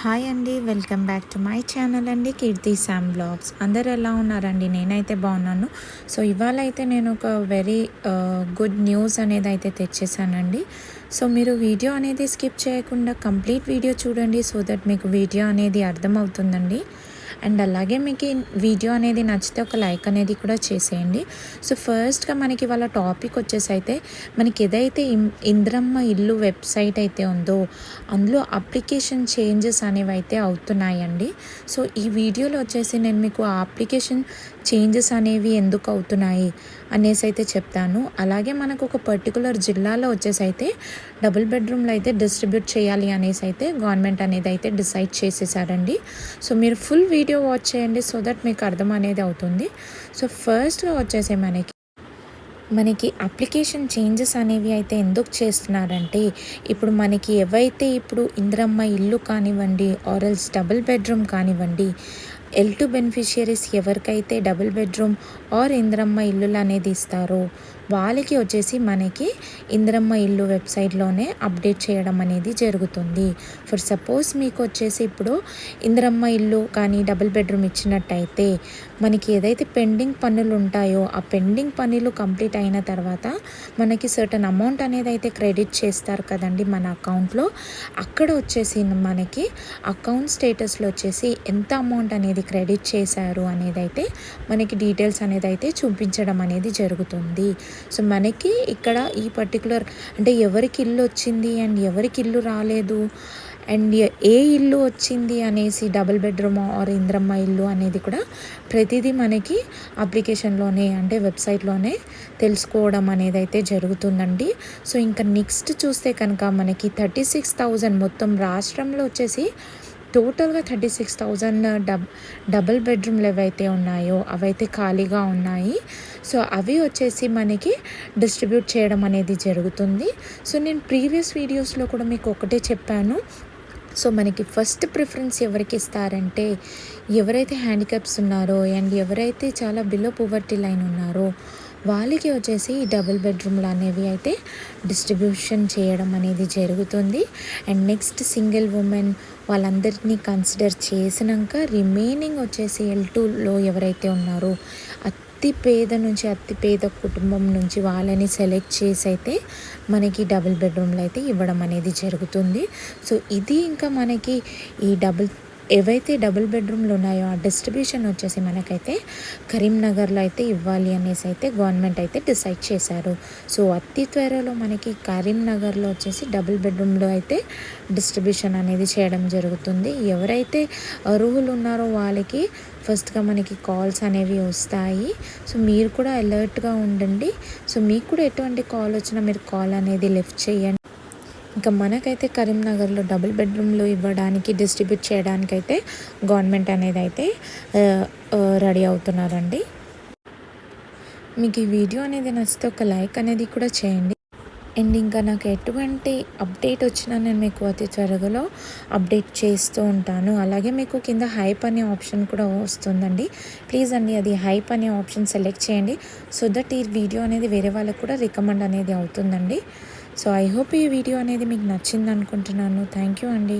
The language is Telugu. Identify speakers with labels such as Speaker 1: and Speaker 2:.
Speaker 1: హాయ్ అండి, welcome back to my channel అండి, కీర్తి శామ్ బ్లాగ్స్. అందరు ఎలా ఉన్నారండి? నేనైతే బాగున్నాను. సో ఇవాళ అయితే నేను ఒక వెరీ గుడ్ న్యూస్ అనేది అయితే తెచ్చేసానండి. సో మీరు వీడియో అనేది స్కిప్ చేయకుండా కంప్లీట్ వీడియో చూడండి, సో దట్ మీకు వీడియో అనేది అర్థమవుతుందండి. అండ్ అలాగే మీకు ఈ వీడియో అనేది నచ్చితే ఒక లైక్ అనేది కూడా చేసేయండి. సో ఫస్ట్గా మనకి వాళ్ళ టాపిక్ వచ్చేసి అయితే మనకి ఏదైతే ఇంద్రమ్మ ఇల్లు వెబ్సైట్ అయితే ఉందో అందులో అప్లికేషన్ చేంజెస్ అనేవి అయితే అవుతున్నాయండి. సో ఈ వీడియోలో వచ్చేసి నేను మీకు ఆ అప్లికేషన్ చేంజెస్ అనేవి ఎందుకు అవుతున్నాయి అనేసి అయితే చెప్తాను. అలాగే మనకు ఒక పర్టికులర్ జిల్లాలో వచ్చేసి అయితే డబుల్ బెడ్రూమ్లో అయితే డిస్ట్రిబ్యూట్ చేయాలి అనేసి అయితే గవర్నమెంట్ అనేది అయితే డిసైడ్ చేసేసారండి. సో మీరు ఫుల్ వీడియో వాచ్ చేయండి, సో దట్ మీకు అర్థం అనేది అవుతుంది. సో ఫస్ట్గా వచ్చేసి మనకి అప్లికేషన్ చేంజెస్ అనేవి అయితే ఎందుకు చేస్తున్నారంటే, ఇప్పుడు మనకి ఏవైతే ఇప్పుడు ఇందిరమ్మ ఇల్లు కానివ్వండి ఆర్ఎల్స్ డబుల్ బెడ్రూమ్ కానివ్వండి, L2 బెనిఫిషియరీస్ ఎవరికైతే డబుల్ బెడ్రూమ్ ఆర్ ఇందిరమ్మ ఇల్లులు అనేది ఇస్తారో వాళ్ళకి వచ్చేసి మనకి ఇందిరమ్మ ఇల్లు వెబ్సైట్లోనే అప్డేట్ చేయడం అనేది జరుగుతుంది. ఫర్ సపోజ్ మీకు వచ్చేసి ఇప్పుడు ఇందిరమ్మ ఇల్లు కానీ డబుల్ బెడ్రూమ్ ఇచ్చినట్టయితే మనకి ఏదైతే పెండింగ్ పన్నులు ఉంటాయో ఆ పెండింగ్ పన్నులు కంప్లీట్ అయిన తర్వాత మనకి సర్టన్ అమౌంట్ అనేది అయితే క్రెడిట్ చేస్తారు కదండి మన అకౌంట్లో. అక్కడ వచ్చేసి మనకి అకౌంట్ స్టేటస్లో వచ్చేసి ఎంత అమౌంట్ అనేది క్రెడిట్ చేశారు అనేది అయితే మనకి డీటెయిల్స్ అనేది అయితే చూపించడం అనేది జరుగుతుంది. సో మనకి ఇక్కడ ఈ పర్టికులర్ అంటే ఎవరికి ఇల్లు వచ్చింది అండ్ ఎవరికి ఇల్లు రాలేదు అండ్ ఏ ఇల్లు వచ్చింది అనేసి డబుల్ బెడ్రూమ్ ఆర్ ఇంద్రమ్మ ఇల్లు అనేది కూడా ప్రతిదీ మనకి అప్లికేషన్లోనే అంటే వెబ్సైట్లోనే తెలుసుకోవడం అనేది అయితే జరుగుతుందండి. సో ఇంకా నెక్స్ట్ చూస్తే కనుక మనకి 36,000 మొత్తం రాష్ట్రంలో వచ్చేసి టోటల్గా 36,000 డబుల్ బెడ్రూమ్లు ఏవైతే ఉన్నాయో అవైతే ఖాళీగా ఉన్నాయి. సో అవి వచ్చేసి మనకి డిస్ట్రిబ్యూట్ చేయడం అనేది జరుగుతుంది. సో నేను ప్రీవియస్ వీడియోస్లో కూడా మీకు ఒకటే చెప్పాను. సో మనకి ఫస్ట్ ప్రిఫరెన్స్ ఎవరికి ఇస్తారంటే ఎవరైతే హ్యాండిక్యాప్స్ ఉన్నారో అండ్ ఎవరైతే చాలా బిలో పోవర్టీ లైన్ ఉన్నారో వాళ్ళకి వచ్చేసి ఈ డబుల్ బెడ్రూమ్లు అనేవి అయితే డిస్ట్రిబ్యూషన్ చేయడం అనేది జరుగుతుంది. అండ్ నెక్స్ట్ సింగిల్ ఉమెన్ వాళ్ళందరినీ కన్సిడర్ చేసినాక రిమైనింగ్ వచ్చేసి L2లో ఎవరైతే ఉన్నారో అతి పేద కుటుంబం నుంచి వాళ్ళని సెలెక్ట్ చేసి అయితే మనకి డబుల్ బెడ్రూమ్లు అయితే ఇవ్వడం అనేది జరుగుతుంది. సో ఇది ఇంకా మనకి ఈ ఏవైతే డబుల్ బెడ్రూమ్లు ఉన్నాయో ఆ డిస్ట్రిబ్యూషన్ వచ్చేసి మనకైతే కరీంనగర్లో అయితే ఇవ్వాలి అనేసి అయితే గవర్నమెంట్ అయితే డిసైడ్ చేశారు. సో అతి త్వరలో మనకి కరీంనగర్లో వచ్చేసి డబుల్ బెడ్రూమ్లో అయితే డిస్ట్రిబ్యూషన్ అనేది చేయడం జరుగుతుంది. ఎవరైతే అర్హులు ఉన్నారో వాళ్ళకి ఫస్ట్గా మనకి కాల్స్ అనేవి వస్తాయి. సో మీరు కూడా అలర్ట్గా ఉండండి. సో మీకు కూడా ఎటువంటి కాల్ వచ్చినా మీరు కాల్ అనేది లిఫ్ట్ చేయండి. ఇంకా మనకైతే కరీంనగర్లో డబుల్ బెడ్రూమ్లో ఇవ్వడానికి డిస్ట్రిబ్యూట్ చేయడానికైతే గవర్నమెంట్ అనేది అయితే రెడీ అవుతున్నారండి. మీకు ఈ వీడియో అనేది నచ్చితే ఒక లైక్ అనేది కూడా చేయండి. అండ్ ఇంకా నాకు ఎటువంటి అప్డేట్ వచ్చినా నేను మీకు అతి త్వరలో అప్డేట్ చేస్తూ ఉంటాను. అలాగే మీకు కింద హైప్ అనే ఆప్షన్ కూడా వస్తుందండి. ప్లీజ్ అండి అది హైప్ అనే ఆప్షన్ సెలెక్ట్ చేయండి, సో దట్ ఈ వీడియో అనేది వేరే వాళ్ళకు కూడా రికమెండ్ అనేది అవుతుందండి. సో ఐ హోప్ ఈ వీడియో అనేది మీకు నచ్చింది అనుకుంటున్నాను. థ్యాంక్ యూ అండి.